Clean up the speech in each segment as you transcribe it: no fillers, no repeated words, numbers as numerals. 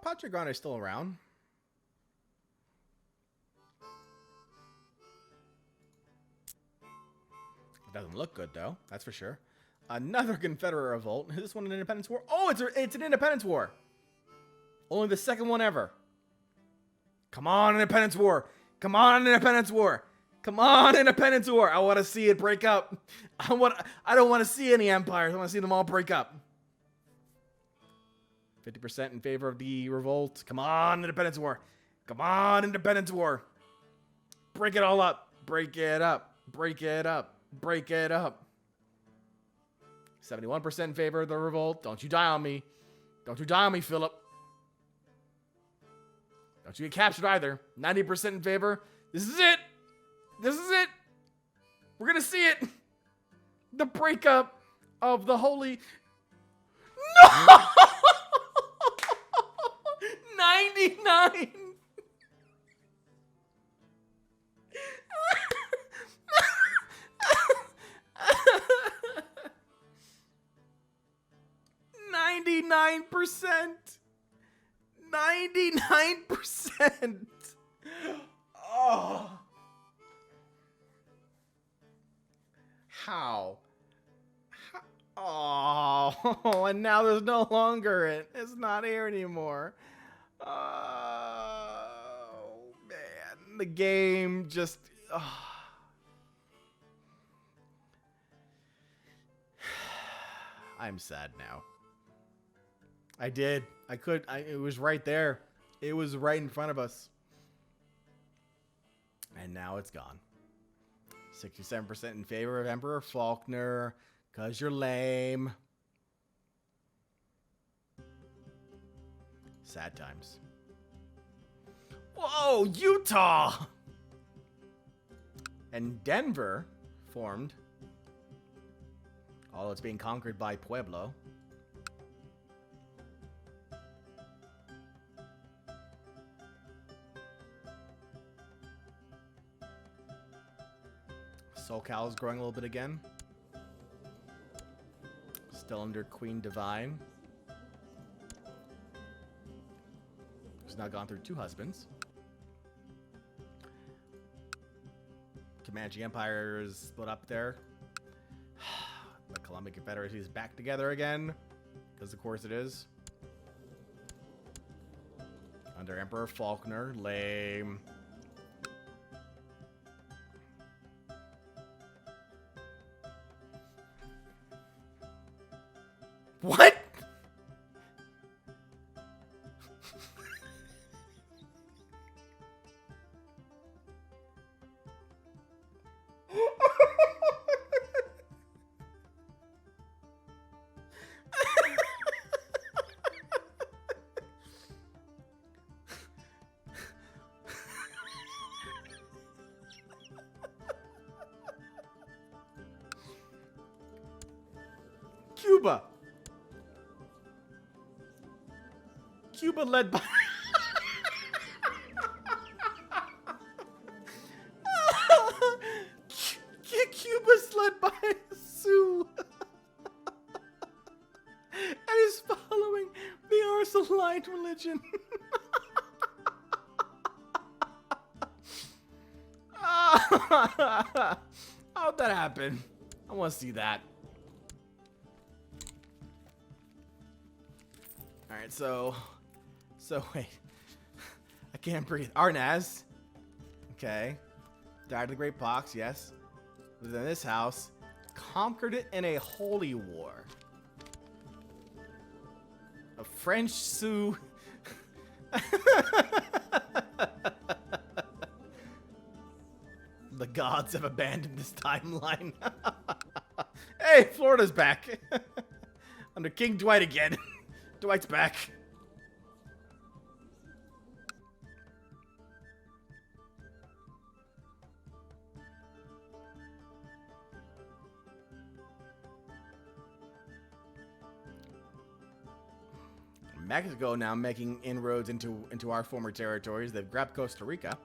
Padre Grande is still around. It doesn't look good, though. That's for sure. Another Confederate revolt. Is this one an independence war? Oh, it's an independence war. Only the second one ever. Come on, independence war. Come on, independence war. Come on, independence war. I want to see it break up. I don't want to see any empires. I want to see them all break up. 50% in favor of the revolt. Come on, independence war. Come on, independence war. Break it all up. Break it up. Break it up. Break it up. 71% in favor of the revolt. Don't you die on me. Don't you die on me, Philip. Don't you get captured either. 90% in favor. This is it. This is it. We're going to see it. The breakup of the holy... No! 99. 99%. 99%. Oh. How? Oh, and now there's no longer it. It's not here anymore. Oh, man. The game just... Oh. I'm sad now. I did. I could. It was right there. It was right in front of us. And now it's gone. 67% in favor of Emperor Faulkner. Because you're lame. Sad times. Whoa, Utah! And Denver formed. Although it's being conquered by Pueblo. SoCal is growing a little bit again. Still under Queen Divine. Who's now gone through 2 husbands. Comanche Empire is split up there. The Colombian Confederacy is back together again. Because of course it is. Under Emperor Faulkner. Lame. What? Cuba. Cuba led by... Cuba's led by Sioux. And is following the Ursuline religion. How'd that happen? I want to see that. Alright, so wait. I can't breathe. Arnaz. Okay. Died of the Great Pox, yes. Was in this house. Conquered it in a holy war. A French Sioux. The gods have abandoned this timeline. Hey, Florida's back. Under King Dwight again. Dwight's back. Mexico now making inroads into our former territories. They've grabbed Costa Rica.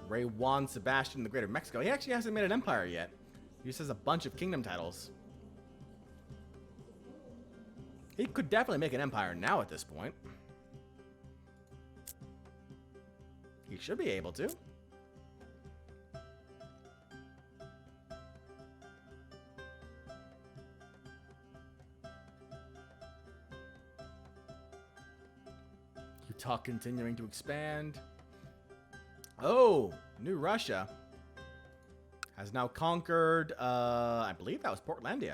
Rey Juan Sebastian the Great of Mexico. He actually hasn't made an empire yet. He just has a bunch of kingdom titles. He could definitely make an empire now at this point. He should be able to. Utah continuing to expand. Oh, New Russia has now conquered, I believe that was Portlandia.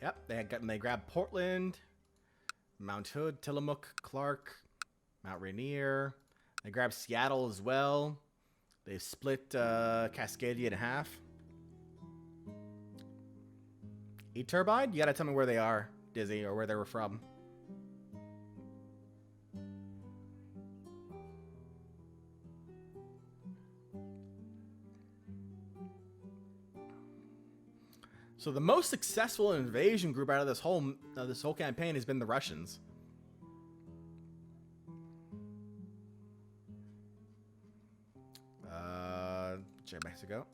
Yep, they grabbed Portland, Mount Hood, Tillamook, Clark, Mount Rainier. They grabbed Seattle as well. They've split Cascadia in half. E-Turbide? You gotta tell me where they are, Dizzy, or where they were from. So the most successful invasion group out of this whole campaign has been the Russians. Mexico.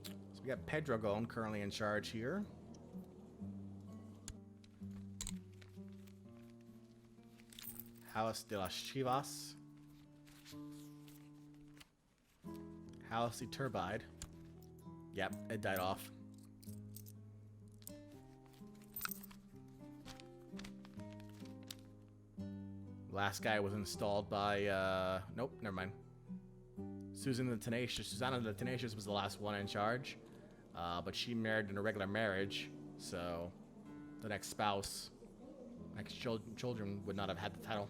So we got Pedregon currently in charge here. House de las Chivas. House Iturbide. Yep, it died off. Last guy was installed by, nope, never mind. Susanna the Tenacious was the last one in charge. But she married in a regular marriage, so the next spouse, next children would not have had the title.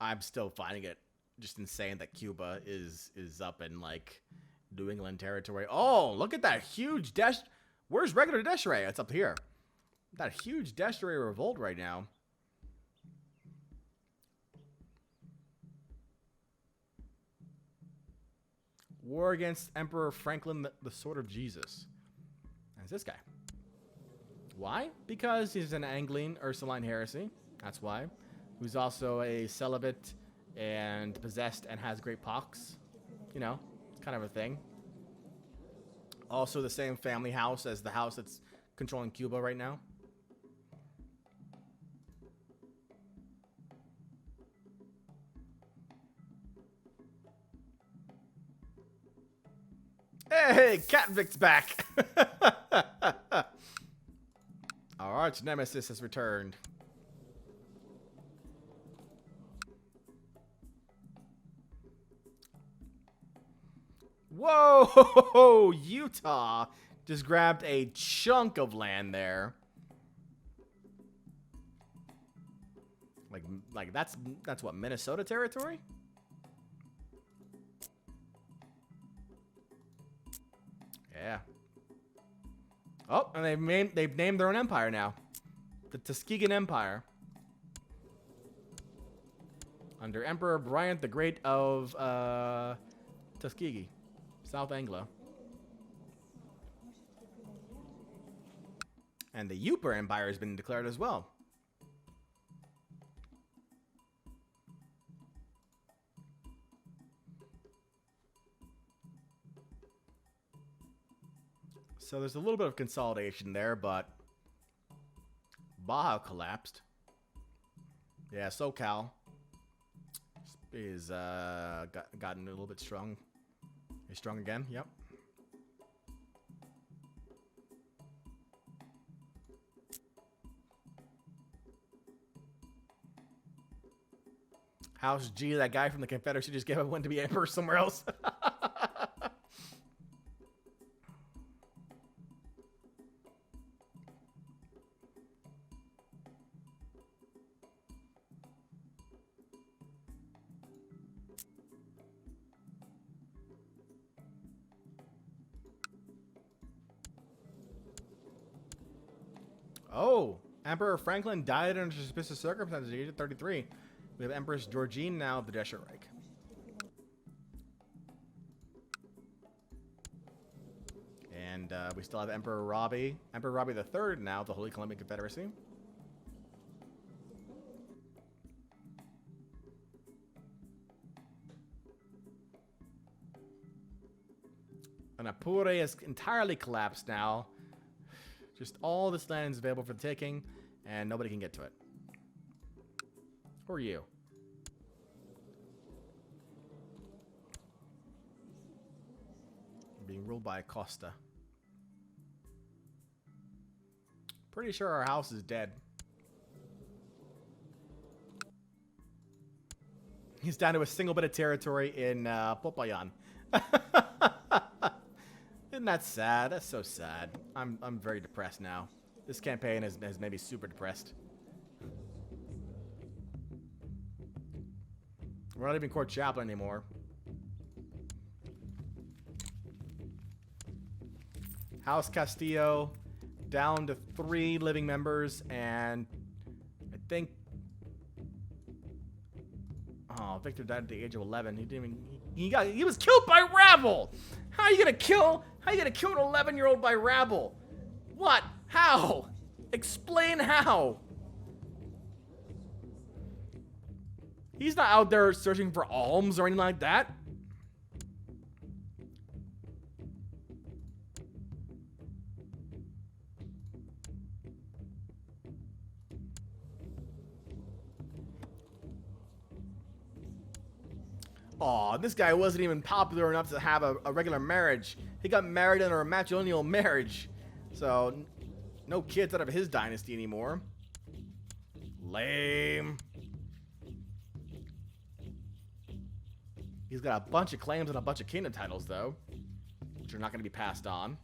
I'm still finding it just insane that Cuba is up in, like, New England territory. Oh, look at that huge Where's regular Desiree? It's up here. That huge Desiree revolt right now. War against Emperor Franklin, the Sword of Jesus. That's this guy. Why? Because he's an Angline Ursuline heresy. That's why. Who's also a celibate and possessed and has great pox. You know, it's kind of a thing. Also the same family house as the house that's controlling Cuba right now. Hey, Katvic's back! Our arch nemesis has returned. Whoa! Utah just grabbed a chunk of land there. Like that's what, Minnesota territory? Yeah. Oh, and they've named their own empire now. The Tuskegon Empire. Under Emperor Bryant the Great of Tuskegee. South Anglo. And the Yooper Empire has been declared as well. So there's a little bit of consolidation there, but Baja collapsed. Yeah, SoCal is gotten a little bit strong. He's strong again, yep. House G, that guy from the Confederacy just gave up one to be emperor somewhere else. Oh, Emperor Franklin died under suspicious circumstances at the age of 33. We have Empress Georgine now of the Desher Reich. And we still have Emperor Robbie III now of the Holy Colombian Confederacy. And Apure is entirely collapsed now. Just all this land is available for the taking, and nobody can get to it. Who are you? Being ruled by Acosta. Pretty sure our house is dead. He's down to a single bit of territory in Popayan. Isn't that sad? That's so sad. I'm very depressed now. This campaign has made me super depressed. We're not even court chaplain anymore. House Castillo down to 3 living members, and I think Victor died at the age of 11. He didn't even he was killed by rabble. How are you gonna kill an 11-year-old by rabble? What? How? Explain how. He's not out there searching for alms or anything like that. Aw, this guy wasn't even popular enough to have a regular marriage. He got married under a matrimonial marriage. So, no kids out of his dynasty anymore. Lame. He's got a bunch of claims and a bunch of kingdom titles, though, which are not going to be passed on.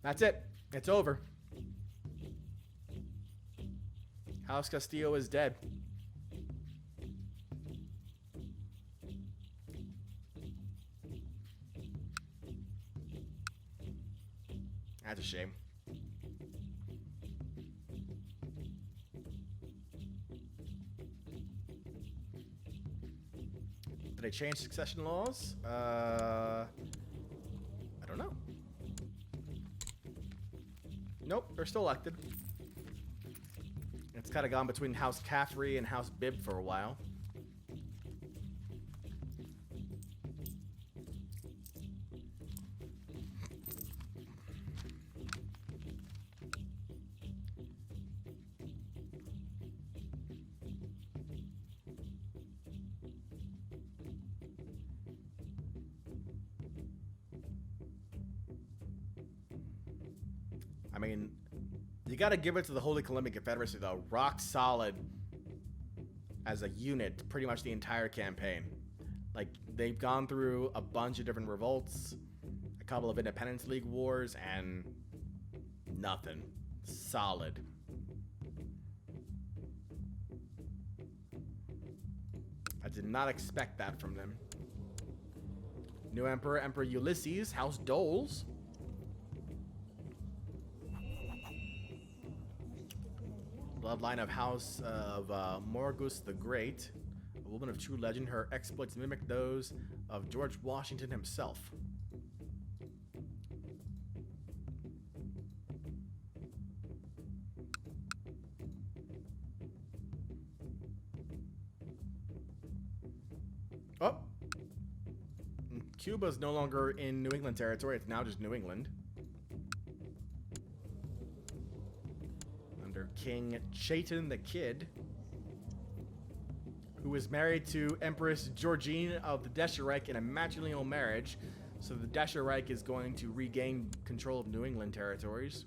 That's it. It's over. House Castillo is dead. That's a shame. Did they change succession laws? I don't know. Nope, they're still elected. It's kind of gone between House Caffrey and House Bibb for a while. I mean, you got to give it to the Holy Colombian Confederacy, though. Rock solid as a unit pretty much the entire campaign. Like, they've gone through a bunch of different revolts, a couple of Independence League wars, and nothing. Solid. I did not expect that from them. New Emperor, Emperor Ulysses, House Doles. Bloodline of House of Morgus the Great, a woman of true legend. Her exploits mimic those of George Washington himself. Oh! Cuba's no longer in New England territory, it's now just New England. King Chaitin the Kid, who was married to Empress Georgine of the Desher Reich in a matrimonial marriage. So the Desher Reich is going to regain control of New England territories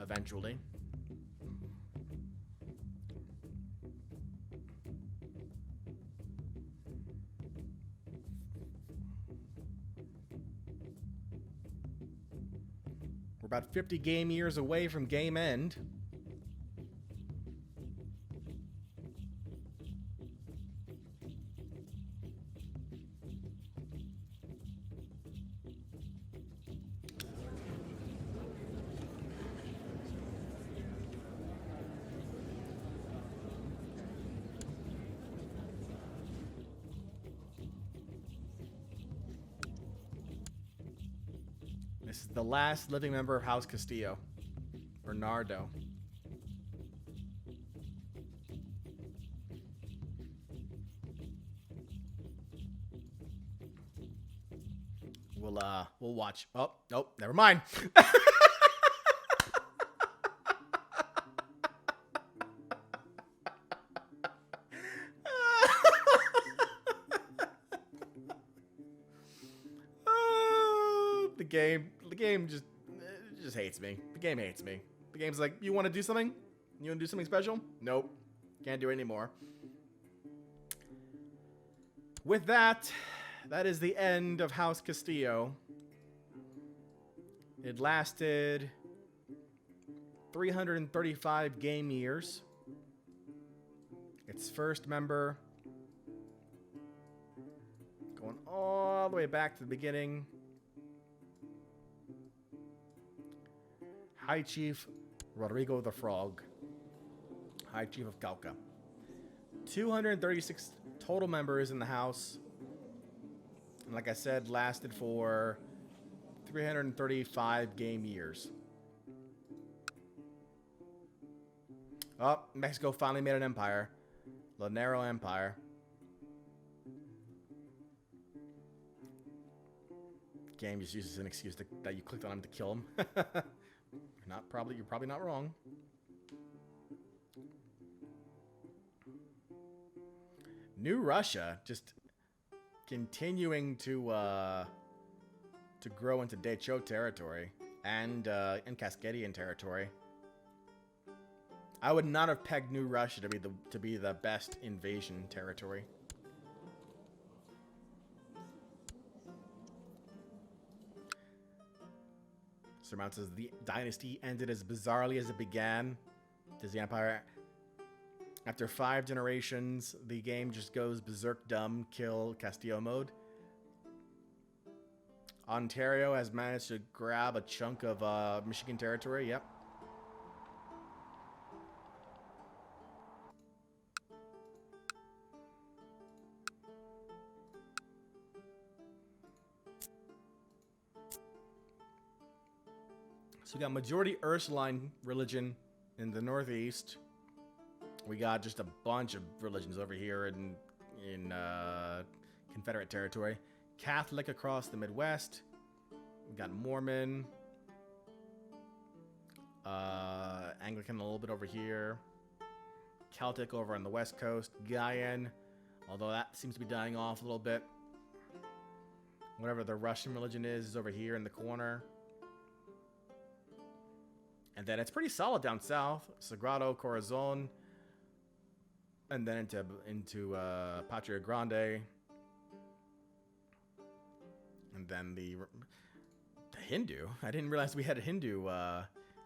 eventually. We're about 50 game years away from game end. This is the last living member of House Castillo. Bernardo. We'll watch. Oh, nope, never mind. The game just hates me. The game hates me. The game's like, you want to do something? You want to do something special? Nope. Can't do it anymore. With that, that is the end of House Castillo. It lasted 335 game years. Its first member, going all the way back to the beginning, High Chief Rodrigo the Frog, High Chief of Cauca. 236 total members in the house. And like I said, lasted for 335 game years. Oh, Mexico finally made an empire. Lanero Empire. Game just uses an excuse that you clicked on him to kill him. You're probably not wrong. New Russia just continuing to grow into Decho territory and Cascadian territory. I would not have pegged New Russia to be the best invasion territory. Surmount says the dynasty ended as bizarrely as it began. Does the empire? After 5 generations, the game just goes berserk dumb, kill Castillo mode. Ontario has managed to grab a chunk of Michigan territory. Yep. So we got majority Ursuline religion in the Northeast. We got just a bunch of religions over here in Confederate territory. Catholic across the Midwest. We got Mormon. Anglican a little bit over here. Celtic over on the West Coast. Gaian, although that seems to be dying off a little bit. Whatever the Russian religion is over here in the corner. And then it's pretty solid down south. Sagrado Corazon. And then into Patria Grande. And then the Hindu. I didn't realize we had a Hindu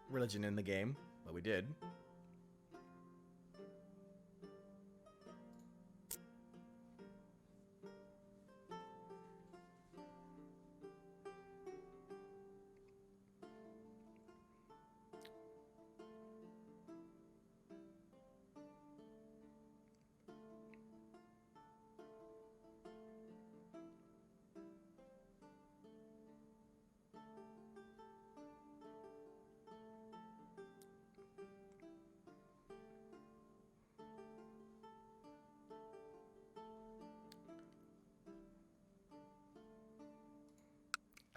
religion in the game, but we did.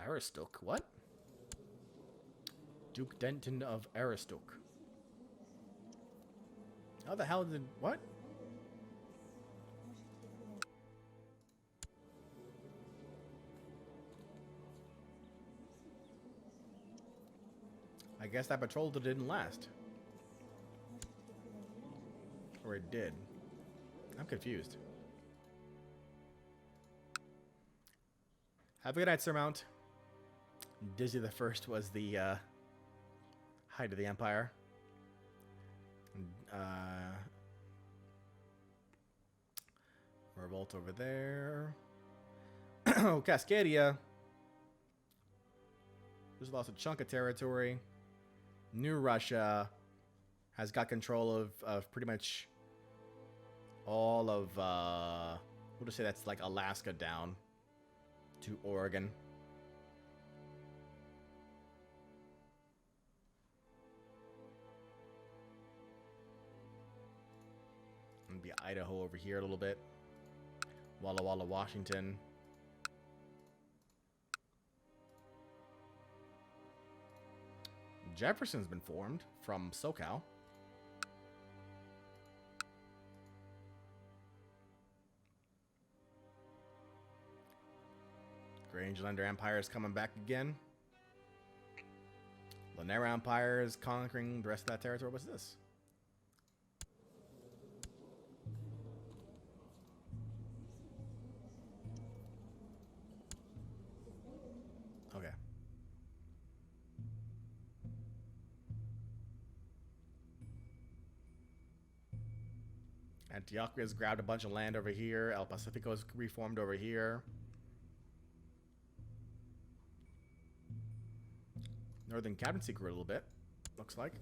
Aristocke, what? Duke Denton of Aristocke. How the hell did... what? I guess that patrol didn't last. Or it did. I'm confused. Have a good night, Surmount. Dizzy the First was the height of the empire. Revolt over there. Oh, Cascadia. Just lost a chunk of territory. New Russia has got control of pretty much all of, we'll just say that's like Alaska down to Oregon. Idaho over here a little bit. Walla Walla, Washington. Jefferson's been formed from SoCal. Grangelander Empire is coming back again. Lanera Empire is conquering the rest of that territory. What's this? Okay. Antioquia's grabbed a bunch of land over here. El Pacifico's reformed over here. Northern Captaincy grew a little bit, looks like.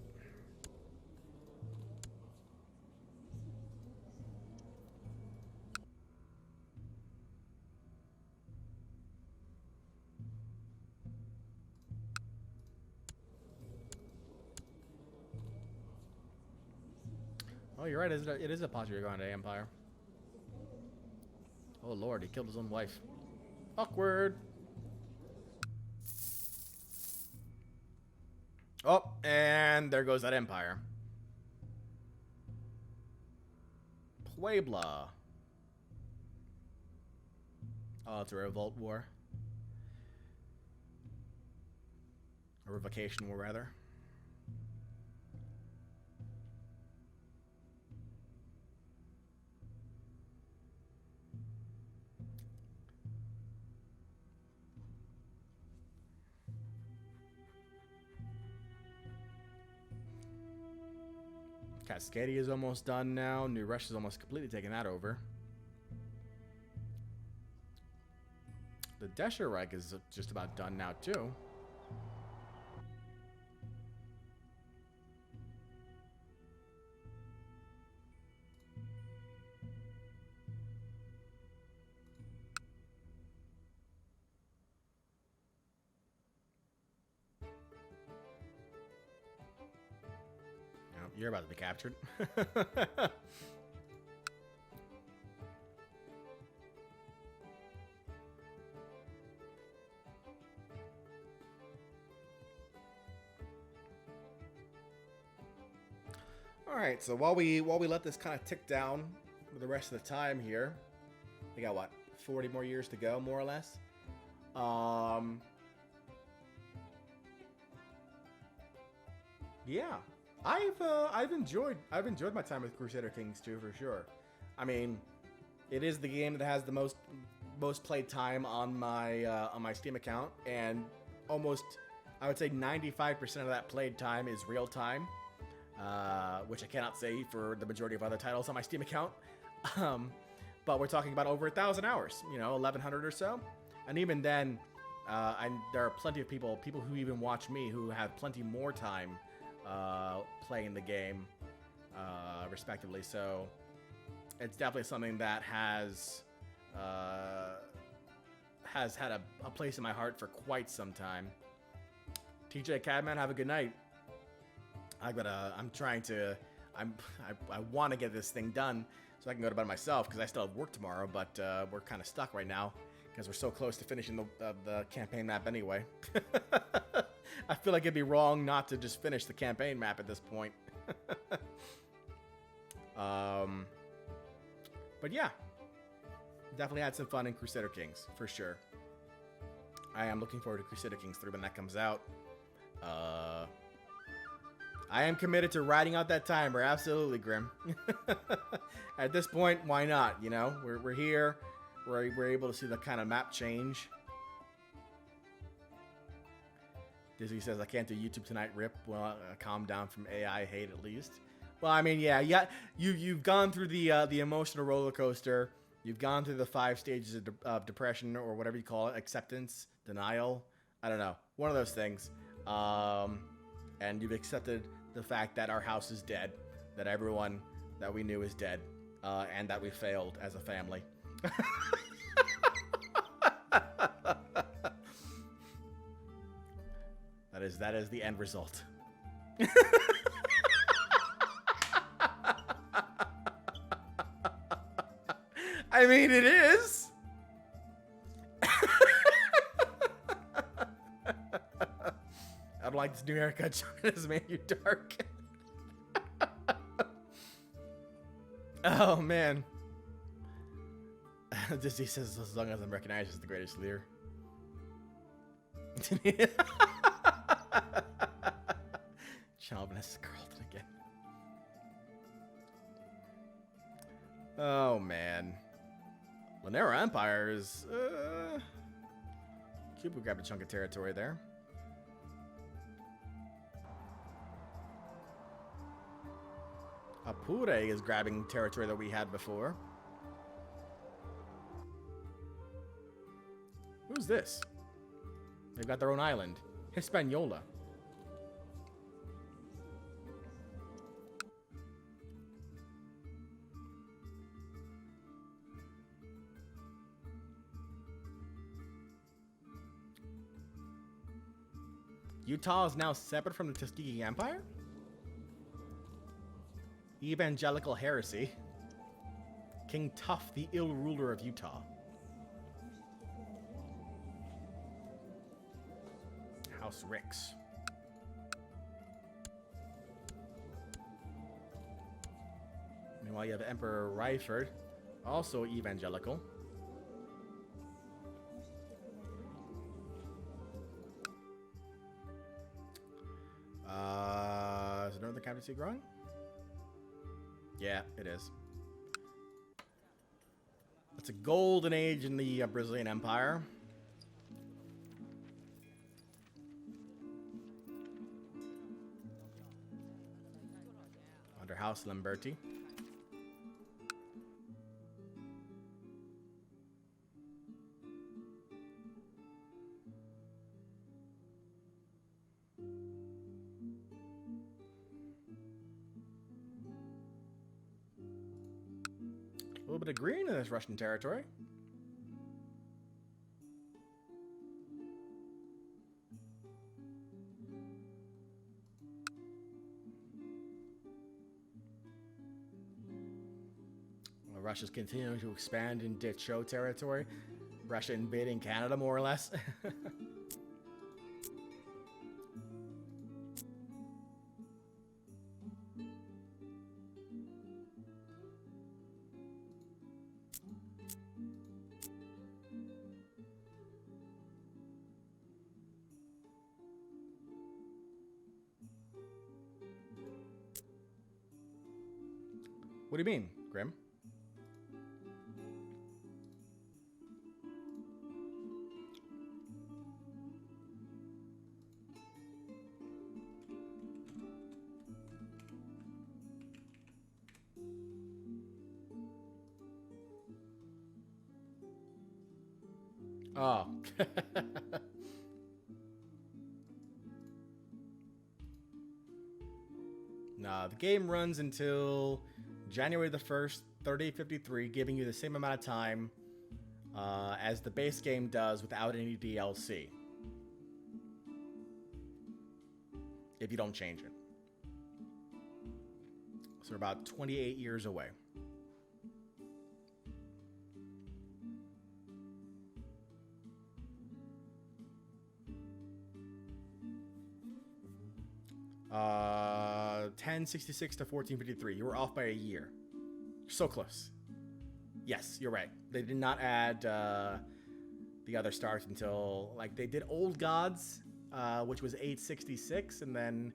Oh, you're right. It is a Padre Grande Empire. Oh, Lord. He killed his own wife. Awkward. Oh, and there goes that empire. Puebla. Oh, it's a revolt war. A revocation war, rather. Cascadia is almost done now. New Russia's almost completely taken that over. The Desher Reich is just about done now, too. You're about to be captured. All right, so while we let this kind of tick down for the rest of the time here, we got what, 40 more years to go, more or less. Yeah. I've enjoyed my time with Crusader Kings 2 for sure. I mean, it is the game that has the most played time on my Steam account, and almost, I would say 95% of that played time is real time, which I cannot say for the majority of other titles on my Steam account. But we're talking about over 1,000 hours, 1,100 or so, and even then, there are plenty of people who even watch me who have plenty more time playing the game, respectively. So it's definitely something that has had a place in my heart for quite some time. TJ Cadman, have a good night. I want to get this thing done so I can go to bed myself, because I still have work tomorrow, but we're kind of stuck right now because we're so close to finishing the campaign map anyway. I feel like it'd be wrong not to just finish the campaign map at this point. But yeah, definitely had some fun in Crusader Kings, for sure. I am looking forward to Crusader Kings 3 when that comes out. I am committed to riding out that timer, absolutely, Grim. At this point, why not? We're here. We're able to see the kind of map change. Disney says, I can't do YouTube tonight, Rip. Well, calm down from AI hate at least. Well, I mean, yeah, you've gone through the emotional roller coaster. You've gone through the 5 stages of depression, or whatever you call it, acceptance, denial. I don't know, one of those things. And you've accepted the fact that our house is dead, that everyone that we knew is dead, and that we failed as a family. That is the end result. I mean, it is. I don't like this new haircut. John has made you dark. Oh, man. Disney says, as long as I'm recognized as the greatest leader. Chauvinist Carlton again. Oh, man. Lanera Empire is... Cuba grabbed a chunk of territory there. Apure is grabbing territory that we had before. Who's this? They've got their own island. Hispaniola. Utah is now separate from the Tuskegee Empire? Evangelical heresy. King Tough, the ill ruler of Utah. House Ricks. Meanwhile, you have Emperor Ryford, also evangelical. Is the Northern Captaincy growing? Yeah, it is. It's a golden age in the Brazilian Empire. Under House Lamberti. A little bit of green in this Russian territory. Well, Russia's continuing to expand in Ditcho territory. Russia invading Canada, more or less. What do you mean, Grim? Oh. Nah, the game runs until January the 1st, 3053, giving you the same amount of time as the base game does without any DLC. If you don't change it. So we're about 28 years away. Uh, 1066 to 1453. You were off by a year. So close. Yes, you're right. They did not add the other stars until, like, they did Old Gods, which was 866, and then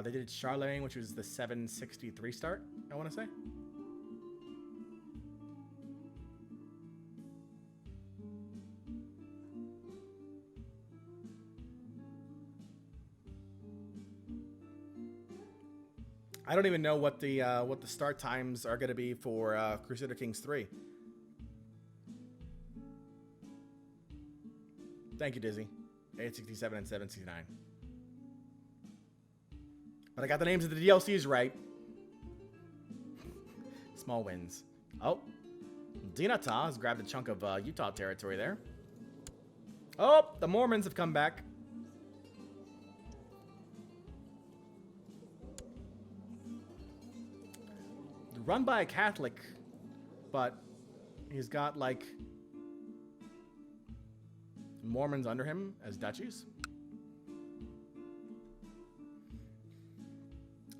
they did Charlemagne, which was the 763 start, I want to say. I don't even know what the start times are going to be for Crusader Kings 3. Thank you, Dizzy. 867 and 769. But I got the names of the DLCs right. Small wins. Oh, Dinata has grabbed a chunk of Utah territory there. Oh, the Mormons have come back. Run by a Catholic, but He's got, like, Mormons under him as duchies.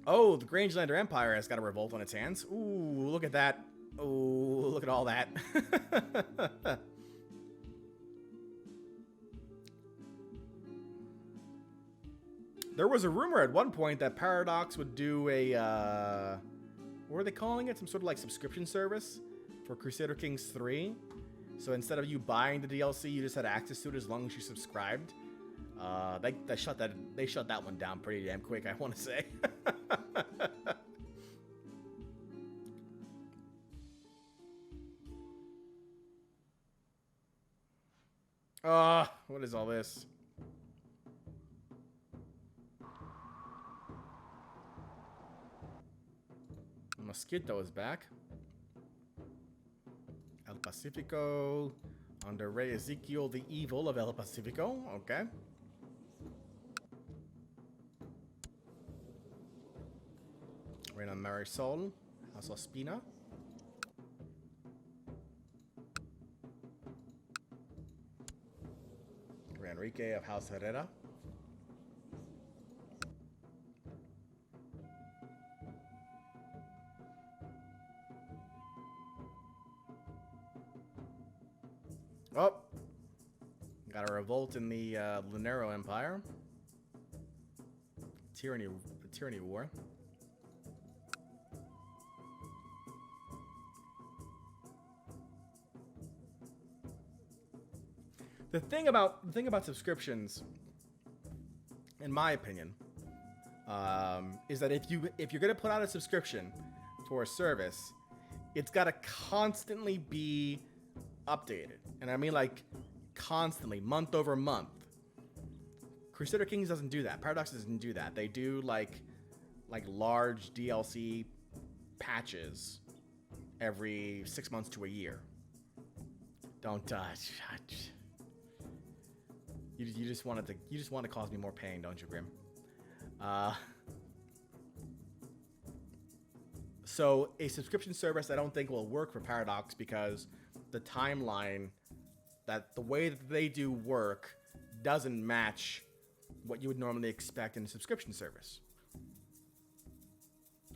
Oh, the Grangelander Empire has got a revolt on its hands. Ooh, look at that. Ooh, look at all that. There was a rumor at one point that Paradox would do a, what were they calling it? Some sort of like subscription service for Crusader Kings 3. So instead of you buying the DLC, you just had access to it as long as you subscribed. They shut that one down pretty damn quick, I want to say. What is all this? Mosquito is back. El Pacifico under Rey Ezekiel the Evil of El Pacifico. Okay. Reina Marisol, House Ospina. Rey Enrique of House Herrera. Oh, got a revolt in the Lunero Empire. The Tyranny War. The thing about subscriptions, in my opinion, is that if you're gonna put out a subscription for a service, it's gotta constantly be updated. And I mean like constantly, month over month. Crusader Kings doesn't do that. Paradox doesn't do that. They do like large DLC patches every 6 months to a year. Don't touch. You just want to cause me more pain, don't you, Grim? So a subscription service I don't think will work for Paradox because the timeline, that the way that they do work doesn't match what you would normally expect in a subscription service.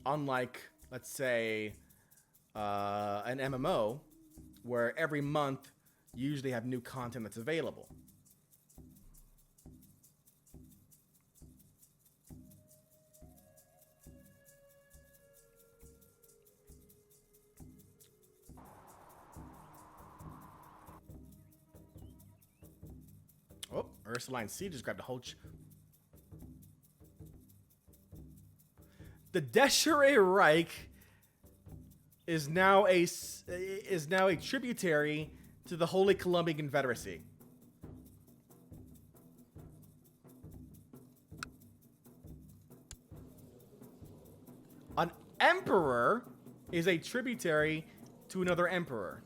Unlike, let's say, an MMO, where every month you usually have new content that's available. Oh, Ursuline Sea just grabbed a whole... The Desiree Reich is now a tributary to the Holy Columbian Confederacy. An emperor is a tributary to another emperor.